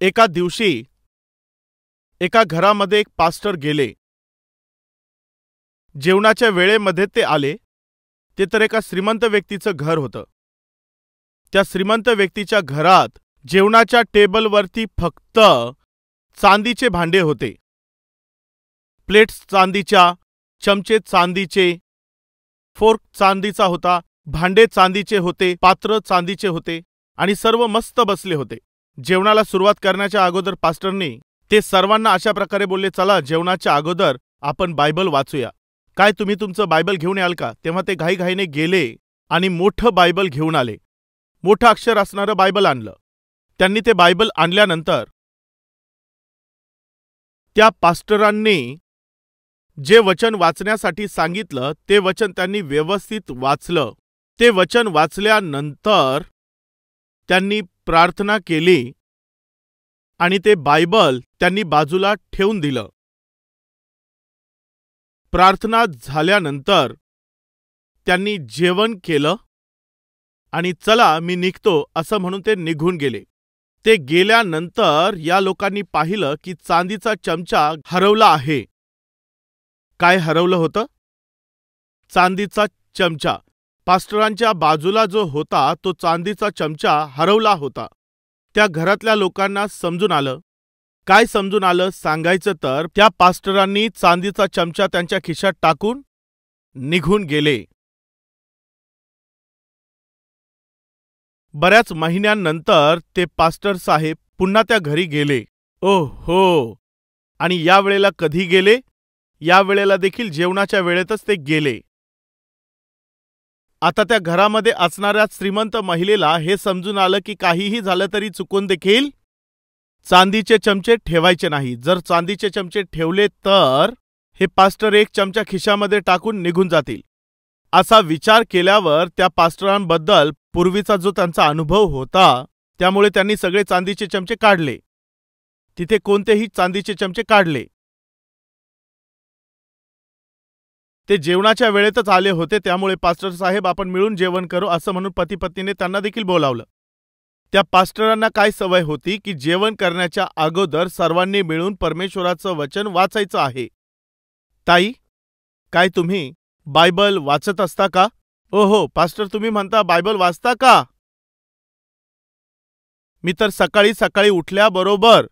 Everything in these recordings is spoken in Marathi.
एका दिवशी एका घरामध्ये एक पास्टर गेले. जेवणाच्या वेळेमध्ये ते आले. ते तर एका श्रीमंत व्यक्तीचं घर होतं. त्या श्रीमंत व्यक्तीच्या घरात जेवणाच्या टेबलवरती फक्त चांदीचे भांडे होते. प्लेट्स चांदीच्या, चमचे चांदीचे, फोर्क चांदीचा होता, भांडे चांदीचे होते, पात्र चांदीचे होते आणि सर्व मस्त बसले होते. जेवणाला सुरुवात करण्याच्या अगोदर पास्टरनी ते सर्वांना अशा प्रकारे बोलले, चला जेवणाच्या अगोदर आपण बायबल वाचूया. काय तुम्ही तुमचं बायबल घेऊन याल का? तेव्हा ते घाईघाईने गेले आणि मोठं बायबल घेऊन आले. मोठं अक्षर असणारं बायबल आणलं. त्यांनी ते बायबल आणल्यानंतर त्या पास्टरांनी जे वचन वाचण्यासाठी सांगितलं ते वचन त्यांनी व्यवस्थित वाचलं. ते वचन वाचल्यानंतर त्यांनी प्रार्थना केली आणि ते बायबल त्यांनी बाजूला ठेवून दिलं. प्रार्थना झाल्यानंतर त्यांनी जेवण केलं आणि चला मी निघतो असं म्हणून ते निघून गेले. ते गेल्यानंतर या लोकांनी पाहिलं की चांदीचा चमचा हरवला आहे. काय हरवलं होतं? चांदीचा चमचा. पास्टरांच्या बाजूला जो होता तो चांदीचा चमचा हरवला होता. त्या घरातल्या लोकांना समजून आलं. काय समजून आलं सांगायचं तर त्या पास्टरांनी चांदीचा चमचा त्यांच्या खिशात टाकून निघून गेले. बऱ्याच महिन्यांनंतर ते पास्टर साहेब पुन्हा त्या घरी गेले. ओहो! आणि या वेळेला कधी गेले? या वेळेला देखील जेवणाच्या वेळेतच ते गेले. आता त्या घरामध्ये असणाऱ्या श्रीमंत महिलेला हे समजून आलं की काहीही झालं तरी चुकून देखील चांदीचे चमचे ठेवायचे नाही. जर चांदीचे चमचे ठेवले तर हे पास्टर एक चमचा खिशामध्ये टाकून निघून जातील. असा विचार केल्यावर त्या पास्टरांबद्दल पूर्वीचा जो त्यांचा अनुभव होता त्यामुळे त्यांनी सगळे चांदीचे चमचे काढले. तिथे कोणतेही चांदीचे चमचे काढले. ते जेवणाच्या वेळेतच आले होते त्यामुळे पास्टर साहेब आपण मिळून जेवण करू असं म्हणून पती पत्नीने त्यांना देखील बोलावलं. त्या पास्टरांना काय सवय होती की जेवण करण्याच्या अगोदर सर्वांनी मिळून परमेश्वराचं वचन वाचायचं आहे. ताई, काय तुम्ही बायबल वाचत असता का? ओहो पास्टर, तुम्ही म्हणता बायबल वाचता का? मी तर सकाळी सकाळी उठल्याबरोबर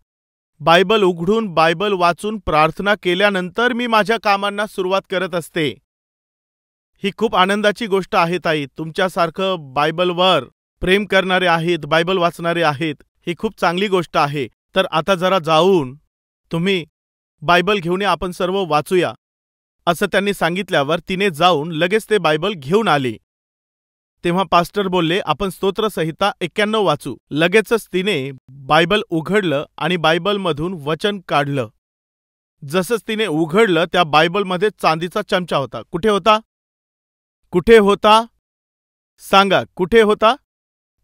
बायबल उघडून बायबल वाचून प्रार्थना केल्यानंतर मी माझ्या कामांना सुरुवात करत असते. ही खूप आनंदाची गोष्ट आहे ताई. तुमच्यासारखं बायबलवर प्रेम करणारे आहेत, बायबल वाचणारे आहेत, ही खूप चांगली गोष्ट आहे. तर आता जरा जाऊन तुम्ही बायबल घेऊन या, आपण सर्व वाचूया असं त्यांनी सांगितल्यावर तिने जाऊन लगेच ते बायबल घेऊन आली. तेव्हा पास्टर बोलले, आपण स्तोत्रसंहिता 91 वाचू. लगेचच तिने बायबल उघडलं आणि बायबलमधून वचन काढलं. जसंच तिने उघडलं त्या बायबलमध्ये चांदीचा चमचा होता. कुठे होता? कुठे होता? सांगा, कुठे होता?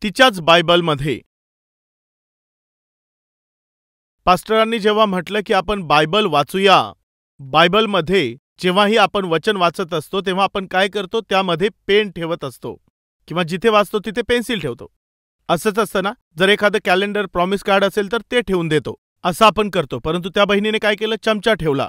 तिच्याच बायबलमध्ये. पास्टरांनी जेव्हा म्हटलं की आपण बायबल वाचूया, बायबलमध्ये जेव्हाही आपण वचन वाचत असतो तेव्हा आपण काय करतो, त्यामध्ये पेन ठेवत असतो किंवा जिथे वाचतो तिथे पेन्सिल ठेवतो. असंच असतं ना? जर एखादं कॅलेंडर, प्रॉमिस कार्ड असेल तर ते ठेवून देतो, असं आपण करतो. परंतु त्या बहिणीने काय केलं? चमचा ठेवला.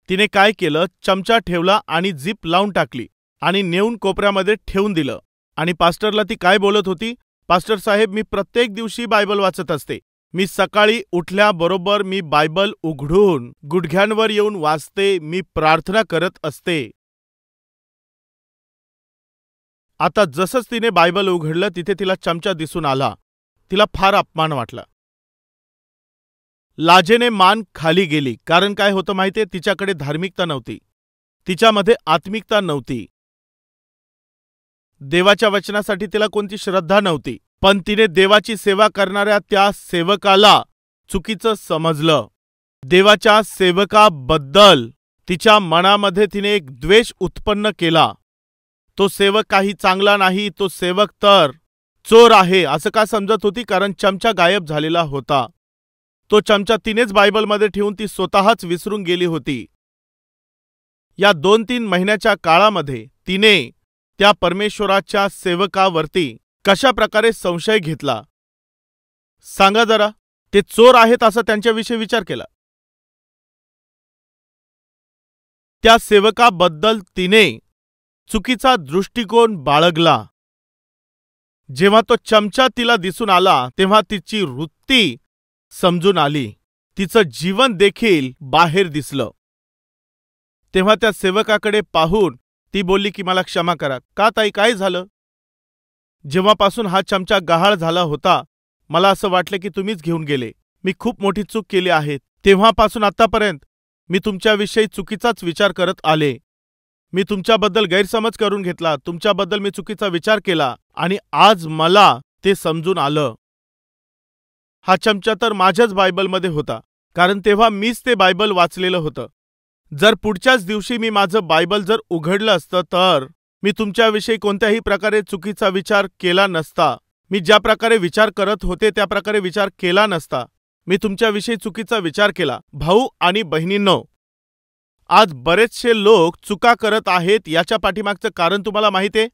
तिने काय केलं? चमचा ठेवला आणि जीप लावून टाकली आणि नेऊन कोपऱ्यामध्ये ठेवून दिलं. आणि पास्टरला ती काय बोलत होती? पास्टर साहेब, मी प्रत्येक दिवशी बायबल वाचत असते. मी सकाळी उठल्याबरोबर मी बायबल उघडून गुडघ्यांवर येऊन वाचते, मी प्रार्थना करत असते. आता जसंच तिने बायबल उघडलं तिथे तिला चमचा दिसून आला. तिला फार अपमान वाटला. लाजेने मान खाली गेली. कारण काय होतं माहितीये? तिच्याकडे धार्मिकता नव्हती, तिच्यामध्ये आत्मिकता नव्हती, देवाच्या वचनासाठी तिला कोणती श्रद्धा नव्हती. पण तिने देवाची सेवा करणाऱ्या त्या सेवकाला चुकीचं समजलं. देवाच्या सेवकाबद्दल तिच्या मनामध्ये तिने एक द्वेष उत्पन्न केला. तो सेवक काही चांगला नाही, तो सेवक तर चोर आहे असं का समजत होती? कारण चमचा गायब झालेला होता. तो चमचा तिनेच बायबलमध्ये ठेवून ती स्वतःच विसरून गेली होती. या 2-3 महिन्याच्या काळामध्ये तिने त्या परमेश्वराच्या सेवकावरती कशा प्रकारे संशय घेतला सांगा जरा. ते चोर आहेत असा त्यांच्याविषयी विचार केला. त्या सेवकाबद्दल तिने चुकीचा दृष्टिकोन बाळगला. जेव्हा तो चमचा तिला दिसून आला तेव्हा तिची वृत्ती समजून आली, तिचं जीवन देखील बाहेर दिसलं. तेव्हा त्या सेवकाकडे पाहून ती बोलली की मला क्षमा करा. का ताई, काय झालं? जेव्हापासून हा चमचा गहाळ झाला होता मला असं वाटलं की तुम्हीच घेऊन गेले. मी खूप मोठी चूक केली आहे. तेव्हापासून आतापर्यंत मी तुमच्याविषयी चुकीचाच विचार करत आले. मी तुमच्याबद्दल गैरसमज करून घेतला, तुमच्याबद्दल मी चुकीचा विचार केला आणि आज मला ते समजून आलं. हा चमचा तर माझ्याच बायबलमध्ये होता, कारण तेव्हा मीच ते बायबल वाचलेलं होतं. जर पुढच्याच दिवशी मी माझं बायबल जर उघडलं असतं तर मी तुमच्याविषयी कोणत्याही प्रकारे चुकीचा विचार केला नसता. मी ज्या प्रकारे विचार करत होते त्या प्रकारे विचार केला नसता. मी तुमच्याविषयी चुकीचा विचार केला. भाऊ आणि बहिणींनो, आज बरेचसे लोक चुका करत आहेत. याच्या पाठीमागचं कारण तुम्हाला माहिती आहे?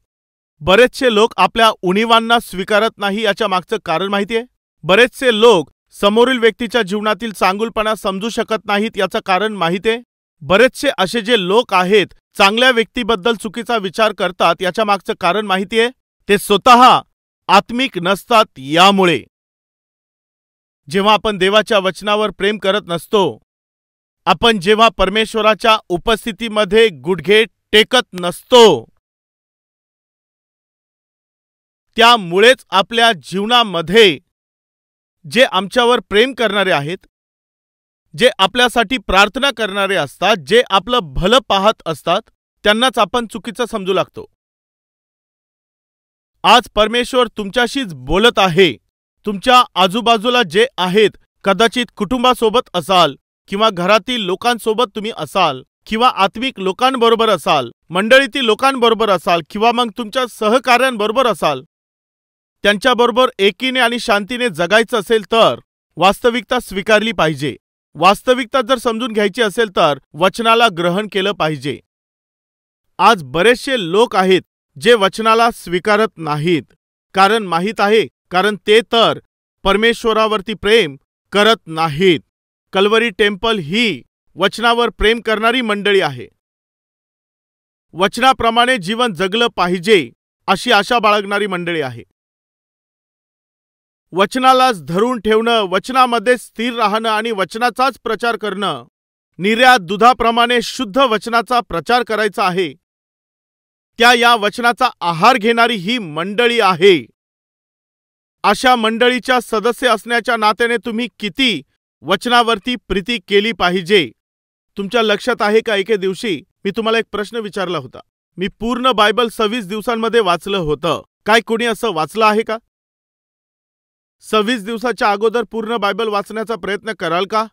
बरेचसे लोक आपल्या उणिवांना स्वीकारत नाही. याच्या मागचं कारण माहिती आहे? बरेचसे लोक समोरील व्यक्तीच्या जीवनातील चांगुलपणा समजू शकत नाहीत. याचं कारण माहिती आहे? बरेचसे असे जे लोक आहेत चांगल्या व्यक्तीबद्दल चुकीचा विचार करतात. याच्या मागचं कारण माहिती आहे? ते स्वतः आत्मिक नसतात. यामुळे जेव्हा आपण देवाच्या वचनावर प्रेम करत नसतो, आपण जेव्हा परमेश्वराच्या उपस्थितीमध्ये गुडघे टेकत नसतो, त्यामुळेच आपल्या जीवनामध्ये जे आमच्यावर प्रेम करणारे आहेत, जे आपल्यासाठी प्रार्थना करणारे असतात, जे आपलं भलं पाहत असतात, त्यांनाच आपण चुकीचं समजू लागतो. आज परमेश्वर तुमच्याशीच बोलत आहे. तुमच्या आजूबाजूला जे आहेत, कदाचित कुटुंबासोबत असाल किंवा घरातील लोकांसोबत तुम्ही असाल किंवा आत्मिक लोकांबरोबर असाल, मंडळीतील लोकांबरोबर असाल किंवा मग तुमच्या सहकार्यांबरोबर असाल, त्यांच्याबरोबर एकीने आणि शांतीने जगायचं असेल तर वास्तविकता स्वीकारली पाहिजे. वास्तविकता जर समजून घ्यायची असेल तर वचनाला ग्रहण केलं पाहिजे. आज बरेचसे लोक आहेत जे वचनाला स्वीकारत नाहीत. कारण माहीत आहे, कारण ते तर परमेश्वरावरती प्रेम करत नाहीत. कल्वरी टेम्पल ही वचनावर प्रेम करणारी मंडळी आहे. वचनाप्रमाणे जीवन जगलं पाहिजे अशी आशा बाळगणारी मंडळी आहे. वचनालाच धरून ठेवणं, वचनामध्ये स्थिर राहणं आणि वचनाचाच प्रचार करणं, निर्यात दुधाप्रमाणे शुद्ध वचनाचा प्रचार करायचा आहे. या वचनाचा आहार घेणारी ही मंडळी आहे. अशा मंडळीच्या सदस्य असण्याच्या नात्याने तुम्ही किती वचनावरती प्रीती केली पाहिजे. तुमच्या लक्षात आहे का, एके दिवशी मी तुम्हाला एक प्रश्न विचारला होता. मी पूर्ण बायबल 26 दिवसांमध्ये वाचलं होतं. काय कोणी असं वाचलं आहे का? 26 दिवसाच्या अगोदर पूर्ण बायबल वाचण्याचा प्रयत्न कराल का?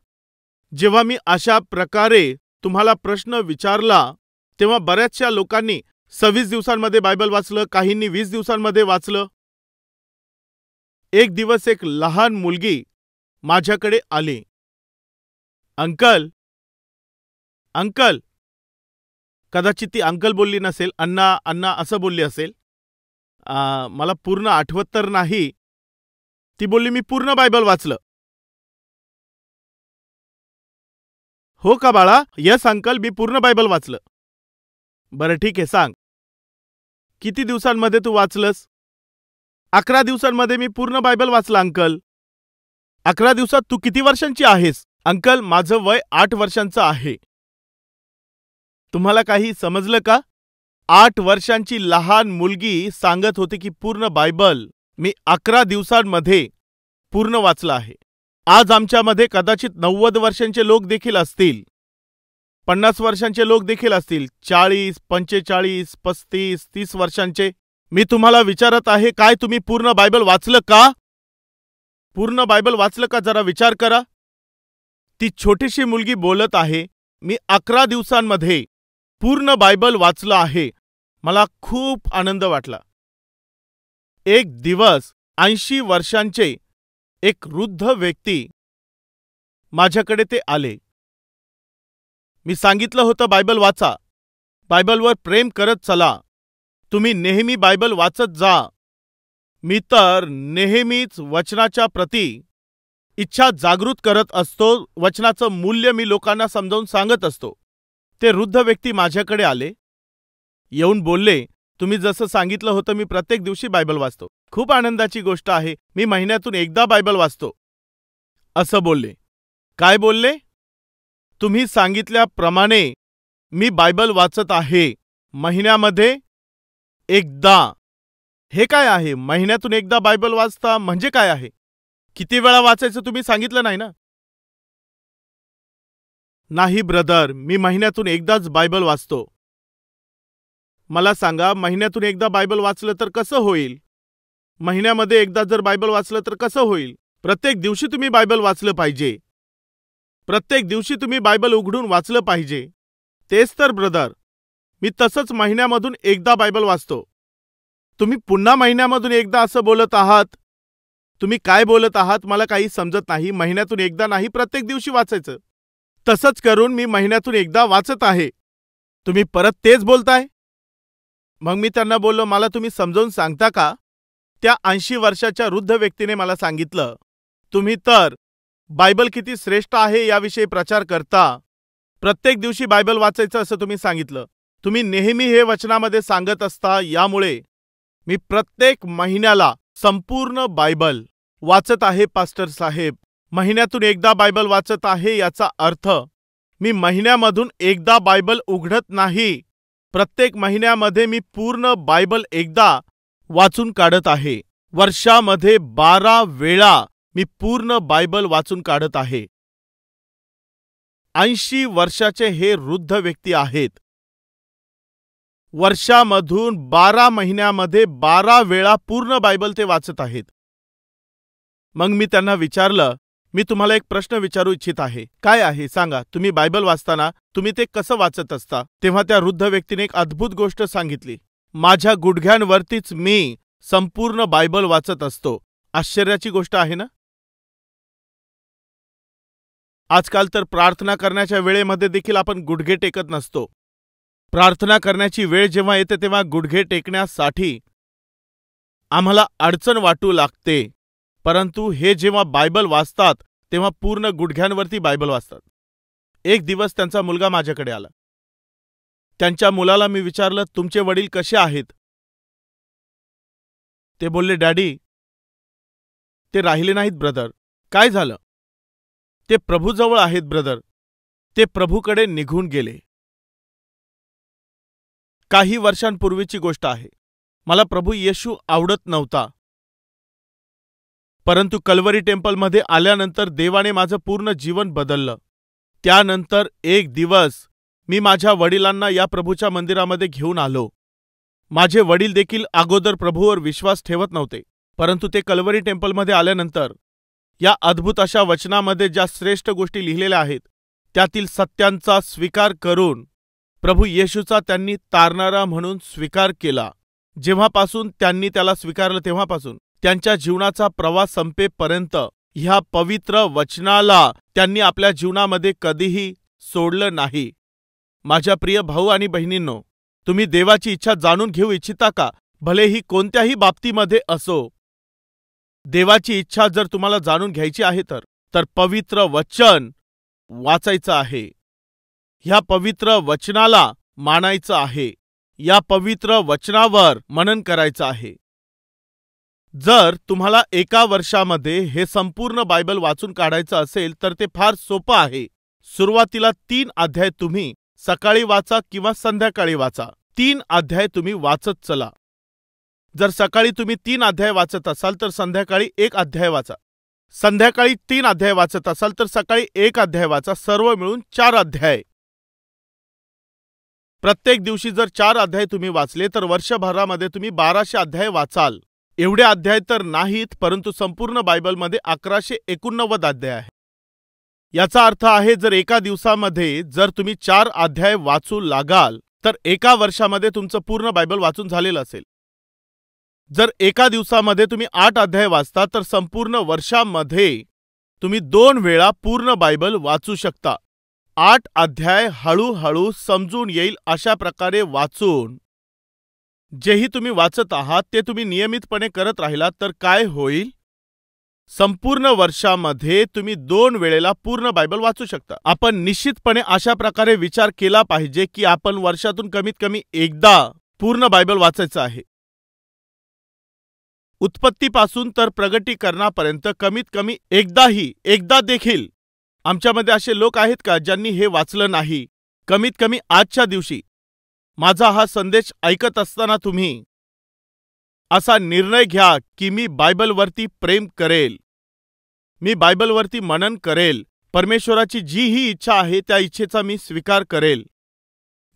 जेव्हा मी अशा प्रकारे तुम्हाला प्रश्न विचारला तेव्हा बऱ्याचशा लोकांनी 26 दिवसांमध्ये बायबल वाचलं, काहींनी 20 दिवसांमध्ये वाचलं. एक दिवस एक लहान मुलगी माझ्याकडे आली. अंकल, अंकल, कदाचित ती अंकल बोलली नसेल, अण्णा अण्णा असं बोलली असेल. मला पूर्ण आठवत तर नाही. ती बोलली मी पूर्ण बायबल वाचलं. हो का बाळा? यस अंकल, मी पूर्ण बायबल वाचलं. बरं ठीक आहे, सांग किती दिवसांमध्ये तू वाचलंस? 11 दिवसांमध्ये मी पूर्ण बायबल वाचलं अंकल. 11 दिवसात तू किती वर्षांची आहेस? अंकल, माझं वय 8 वर्षांचं आहे. तुम्हाला काही समजलं का? 8 वर्षांची लहान मुलगी सांगत होती की पूर्ण बायबल मी 11 दिवसांमध्ये पूर्ण वाचलं आहे. आज आमच्यामध्ये कदाचित 90 वर्षांचे लोक देखील असतील, 50 वर्षांचे लोक देखील असतील, 40, 45, 35, 30 वर्षांचे. मी तुम्हाला विचारत आहे, काय तुम्ही पूर्ण बायबल वाचलं का? पूर्ण बायबल वाचलं का? जरा विचार करा. ती छोटीशी मुलगी बोलत आहे, मी 11 दिवसांमध्ये पूर्ण बायबल वाचलं आहे. मला खूप आनंद वाटला. एक दिवस 80 वर्षांचे एक वृद्ध व्यक्ती माझ्याकडे ते आले. मी सांगितलं होतं बायबल वाचा, बायबलवर प्रेम करत चला, तुम्ही नेहमी बायबल वाचत जा. मी तर नेहमीच वचनाच्या प्रती इच्छा जागृत करत असतो, वचनाचं मूल्य मी लोकांना समजावून सांगत असतो. ते वृद्ध व्यक्ती माझ्याकडे आले, येऊन बोलले, तुम्ही जसं सांगितलं होतं मी प्रत्येक दिवशी बायबल वाचतो. खूप आनंदाची गोष्ट आहे, मी महिन्यातून एकदा बायबल वाचतो, असं बोलले. काय बोलले? तुम्ही सांगितल्याप्रमाणे मी बायबल वाचत आहे, महिन्यामध्ये एकदा. हे काय आहे? महिन्यातून एकदा बायबल वाचता म्हणजे काय आहे? किती वेळा वाचायचं तुम्ही सांगितलं नाही ना? नाही ब्रदर, मी महिन्यातून एकदाच बायबल वाचतो. मला सांगा, महिन्यातून एकदा बायबल वाचलं तर कसं होईल? महिन्यामध्ये एकदा जर बायबल वाचलं तर कसं होईल? प्रत्येक दिवशी तुम्ही बायबल वाचलं पाहिजे. प्रत्येक दिवशी तुम्ही बायबल उघडून वाचलं पाहिजे. तेच तर ब्रदर, मी तसंच महिन्यामधून एकदा बायबल वाचतो. तुम्ही पुन्हा महिन्यामधून एकदा असं बोलत आहात. तुम्ही काय बोलत आहात मला काही समजत नाही. महिन्यातून एकदा नाही, प्रत्येक दिवशी वाचायचं. तसंच करून मी महिन्यातून एकदा वाचत आहे. तुम्ही परत तेच बोलताय. मग मी त्यांना बोललो, मला तुम्ही समजावून सांगता का? त्या 80 वर्षाच्या वृद्ध व्यक्तीने मला सांगितलं, तुम्ही तर बायबल किती श्रेष्ठ आहे याविषयी प्रचार करता. प्रत्येक दिवशी बायबल वाचायचं असं तुम्ही सांगितलं. तुम्ही नेहमी हे वचनामध्ये सांगत असता, यामुळे मी प्रत्येक महिन्याला संपूर्ण बायबल वाचत आहे. पास्टर साहेब, महिन्यातून एकदा बायबल वाचत आहे याचा अर्थ मी महिन्यामधून एकदा बायबल उघडत नाही. प्रत्येक महिन्यामध्ये मी पूर्ण बायबल एकदा वाचून काढत आहे. वर्षामध्ये 12 वेळा मी पूर्ण बायबल वाचून काढत आहे. 80 वर्षाचे हे वृद्ध व्यक्ती आहेत. वर्षामधून 12 महिन्यामध्ये 12 वेळा पूर्ण बायबल ते वाचत आहेत. मग मी त्यांना विचारलं, मी तुम्हाला एक प्रश्न विचारू इच्छित आहे. काय आहे सांगा? तुम्ही बायबल वाचताना तुम्ही ते कसं वाचत असता? तेव्हा त्या वृद्ध व्यक्तीने एक अद्भुत गोष्ट सांगितली. माझ्या गुडघ्यांवरतीच मी संपूर्ण बायबल वाचत असतो. आश्चर्याची गोष्ट आहे ना? आजकाल तर प्रार्थना करण्याच्या वेळेमध्ये देखील आपण गुडघे टेकत नसतो. प्रार्थना करण्याची वेळ जेव्हा येते तेव्हा गुडघे टेकण्यासाठी आम्हाला अडचण वाटू लागते. परंतु हे जेव्हा बायबल वाचतात तेव्हा पूर्ण गुडघ्यांवरती बायबल वाचतात. एक दिवस त्यांचा मुलगा माझ्याकडे आला. त्यांच्या मुलाला मी विचारलं, तुमचे वडील कसे आहेत? ते बोलले, डॅडी, ते राहिले नाहीत ब्रदर. काय झालं? ते प्रभूजवळ आहेत ब्रदर. ते प्रभूकडे निघून गेले. काही वर्षांपूर्वीची गोष्ट आहे. मला प्रभू येशू आवडत नव्हता. परंतु कल्वरी टेम्पलमध्ये आल्यानंतर देवाने माझं पूर्ण जीवन बदललं. त्यानंतर एक दिवस मी माझ्या वडिलांना या प्रभूच्या मंदिरामध्ये घेऊन आलो. माझे वडील देखील अगोदर प्रभूवर विश्वास ठेवत नव्हते. परंतु ते कल्वरी टेम्पलमध्ये आल्यानंतर या अद्भुत अशा वचनामध्ये ज्या श्रेष्ठ गोष्टी लिहिलेल्या आहेत त्यातील सत्यांचा स्वीकार करून प्रभू येशूचा त्यांनी तारणारा म्हणून स्वीकार केला. जेव्हापासून त्यांनी त्याला स्वीकारलं तेव्हापासून त्यांच्या जीवनाचा प्रवास संपेपर्यंत ह्या पवित्र वचनाला त्यांनी आपल्या जीवनामध्ये कधीही सोडलं नाही. माझ्या प्रिय भाऊ आणि बहिणींनो, तुम्ही देवाची इच्छा जाणून घेऊ इच्छिता का? भलेही कोणत्याही बाबतीमध्ये असो, देवाची इच्छा जर तुम्हाला जाणून घ्यायची आहे तर पवित्र वचन वाचायचं आहे. ह्या पवित्र वचनाला मानायचं आहे. या पवित्र वचनावर मनन करायचं आहे. जर तुम्हाला एका वर्षामध्ये हे संपूर्ण बायबल वाचून काढायचं असेल तर ते फार सोपं आहे. सुरुवातीला 3 अध्याय तुम्ही सकाळी वाचा किंवा संध्याकाळी वाचा. 3 अध्याय तुम्ही वाचत चला. जर सकाळी तुम्ही 3 अध्याय वाचत असाल तर संध्याकाळी 1 अध्याय वाचा. संध्याकाळी 3 अध्याय वाचत असाल तर सकाळी 1 अध्याय वाचा. सर्व मिळून 4 अध्याय. प्रत्येक दिवशी जर 4 अध्याय तुम्ही वाचले तर वर्षभरामध्ये तुम्ही 1200 अध्याय वाचाल. एवढे अध्याय तर नाहीत, परंतु संपूर्ण बायबलमध्ये 1189 अध्याय आहे. याचा अर्थ आहे जर एका दिवसामध्ये जर तुम्ही 4 अध्याय वाचू लागाल तर एका वर्षामध्ये तुमचं पूर्ण बायबल वाचून झालेलं असेल. जर एका दिवसामध्ये तुम्ही 8 अध्याय वाचता तर संपूर्ण वर्षामध्ये तुम्ही 2 वेळा पूर्ण बायबल वाचू शकता. 8 अध्याय हळूहळू समजून येईल अशा प्रकारे वाचून जेही तुम्ही वाचत आहात ते तुम्ही नियमितपणे करत राहिलात तर काय होईल? संपूर्ण वर्षामध्ये तुम्ही 2 वेळेला पूर्ण बायबल वाचू शकता. आपण निश्चितपणे अशा प्रकारे विचार केला पाहिजे की आपण वर्षातून कमीत कमी एकदा पूर्ण बायबल वाचायचं आहे. उत्पत्तीपासून तर प्रगटीकरणापर्यंत कमीत कमी एकदा देखील आमच्यामध्ये असे लोक आहेत का ज्यांनी हे वाचलं नाही? कमीत कमी आजच्या दिवशी माझा हा संदेश ऐकत असताना तुम्ही असा निर्णय घ्या की मी बायबलवरती प्रेम करेल, मी बायबलवरती मनन करेल, परमेश्वराची जी ही इच्छा आहे त्या इच्छेचा मी स्वीकार करेल.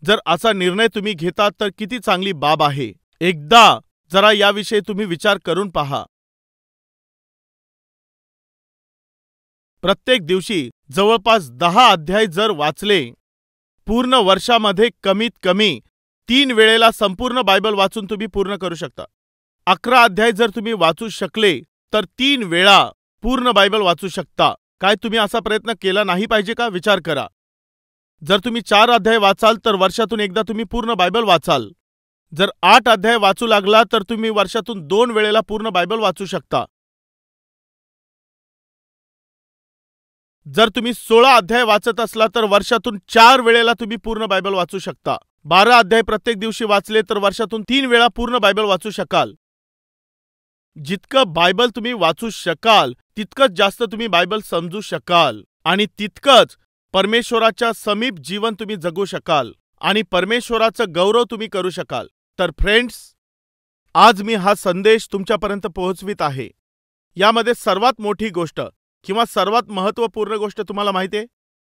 जर असा निर्णय तुम्ही घेता तर किती चांगली बाब आहे. एकदा जरा याविषयी तुम्ही विचार करून पहा. प्रत्येक दिवशी जवळपास 10 अध्याय जर वाचले, पूर्ण वर्षामध्ये कमीत कमी 3 वेळेला संपूर्ण बायबल वाचून तुम्ही पूर्ण करू शकता. 11 अध्याय जर तुम्ही वाचू शकले तर 3 वेळा पूर्ण बायबल वाचू शकता. काय तुम्ही असा प्रयत्न केला नाही पाहिजे का? विचार करा. जर तुम्ही 4 अध्याय वाचाल तर वर्षातून एकदा तुम्ही पूर्ण बायबल वाचाल. जर 8 अध्याय वाचू लागला तर तुम्ही वर्षातून 2 वेळेला पूर्ण बायबल वाचू शकता. जर तुम्ही 16 अध्याय वाचत असला तर वर्षातून 4 वेळेला तुम्ही पूर्ण बायबल वाचू शकता. 12 अध्याय प्रत्येक दिवशी वाचले तर वर्षातून 3 वेळा पूर्ण बायबल वाचू शकाल. जितकं बायबल तुम्ही वाचू शकाल तितकंच जास्त तुम्ही बायबल समजू शकाल आणि तितकंच परमेश्वराच्या समीप जीवन तुम्ही जगू शकाल आणि परमेश्वराचं गौरव तुम्ही करू शकाल. तर फ्रेंड्स, आज मी हा संदेश तुमच्यापर्यंत पोहोचवित आहे. यामध्ये सर्वात मोठी गोष्ट किंवा सर्वात महत्त्वपूर्ण गोष्ट तुम्हाला माहिती आहे?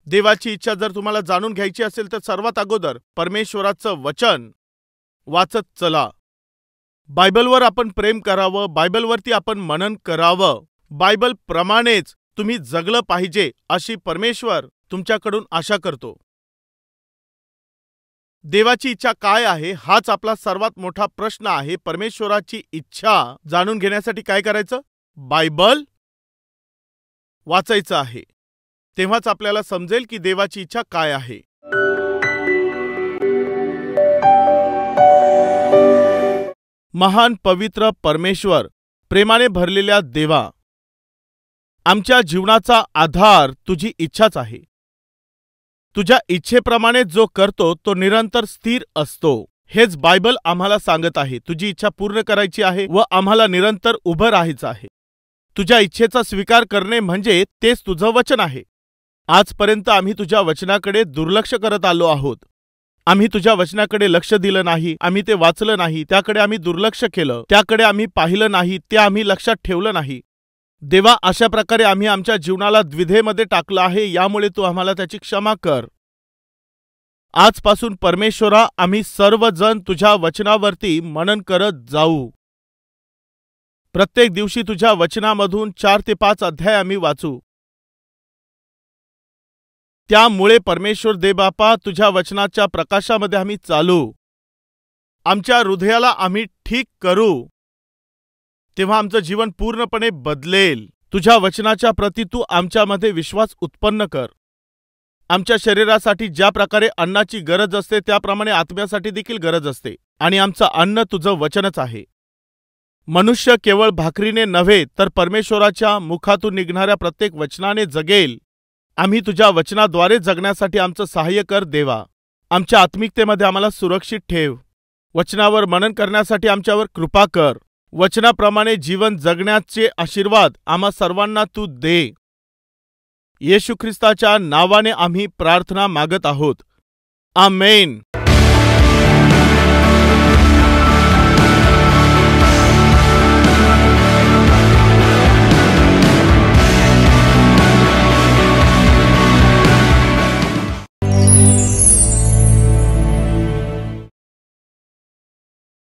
देवाची इच्छा जर तुम्हाला जाणून घ्यायची असेल तर सर्वात अगोदर परमेश्वराचं वचन वाचत चला. बायबलवर आपण प्रेम करावं, बायबलवरती आपण मनन करावं, बायबल प्रमाणेच तुम्ही जगलं पाहिजे अशी परमेश्वर तुमच्याकडून आशा करतो. देवाची इच्छा काय आहे हाच आपला सर्वात मोठा प्रश्न आहे. परमेश्वराची इच्छा जाणून घेण्यासाठी काय करायचं? बायबल वाचायचं आहे. तेव्हाच आपल्याला समजेल की देवाची इच्छा काय आहे. महान पवित्र परमेश्वर, प्रेमाने भरलेल्या देवा, आमच्या जीवनाचा आधार तुझी इच्छाच आहे. तुझ्या इच्छेप्रमाणे जो करतो तो निरंतर स्थिर असतो. हेच बायबल आम्हाला सांगत आहे. तुझी इच्छा पूर्ण करायची आहे व आम्हाला निरंतर उभं राहायचं आहे. तुझ्या इच्छेचा स्वीकार करणे म्हणजे तेच तुझं वचन आहे. आजपर्यंत आम्ही तुझ्या वचनाकडे दुर्लक्ष करत आलो आहोत. आम्ही तुझ्या वचनाकडे लक्ष दिलं नाही, आम्ही ते वाचलं नाही, त्याकडे आम्ही दुर्लक्ष केलं, त्याकडे आम्ही पाहिलं नाही, ते आम्ही लक्षात ठेवलं नाही. देवा, अशा प्रकारे आम्ही आमच्या जीवनाला द्विधेमध्ये टाकलं आहे. यामुळे तू आम्हाला त्याची क्षमा कर. आजपासून परमेश्वरा, आम्ही सर्वजण तुझ्या वचनावरती मनन करत जाऊ. प्रत्येक दिवशी तुझ्या वचनामधून 4 ते 5 अध्याय आम्ही वाचू. त्यामुळे परमेश्वर देवबापा, तुझ्या वचनाच्या प्रकाशामध्ये आम्ही चालू. आमच्या हृदयाला आम्ही ठीक करू. तेव्हा आमचं जीवन पूर्णपणे बदलेल. तुझ्या वचनाच्या प्रती तू आमच्यामध्ये विश्वास उत्पन्न कर. आमच्या शरीरासाठी ज्या प्रकारे अन्नाची गरज असते त्याप्रमाणे आत्म्यासाठी देखील गरज असते आणि आमचं अन्न तुझं वचनच आहे. मनुष्य केवळ भाकरीने नव्हे तर परमेश्वराच्या मुखातून निघणाऱ्या प्रत्येक वचनाने जगेल. आम्ही तुझ्या वचनाद्वारे जगण्यासाठी आमचं सहाय्य कर देवा. आमच्या आत्मिकतेमध्ये आम्हाला सुरक्षित ठेव. वचनावर मनन करण्यासाठी आमच्यावर कृपा कर. वचनाप्रमाणे जीवन जगण्याचे आशीर्वाद आम्हा सर्वांना तू दे. येशू ख्रिस्ताच्या नावाने आम्ही प्रार्थना मागत आहोत. आमेन.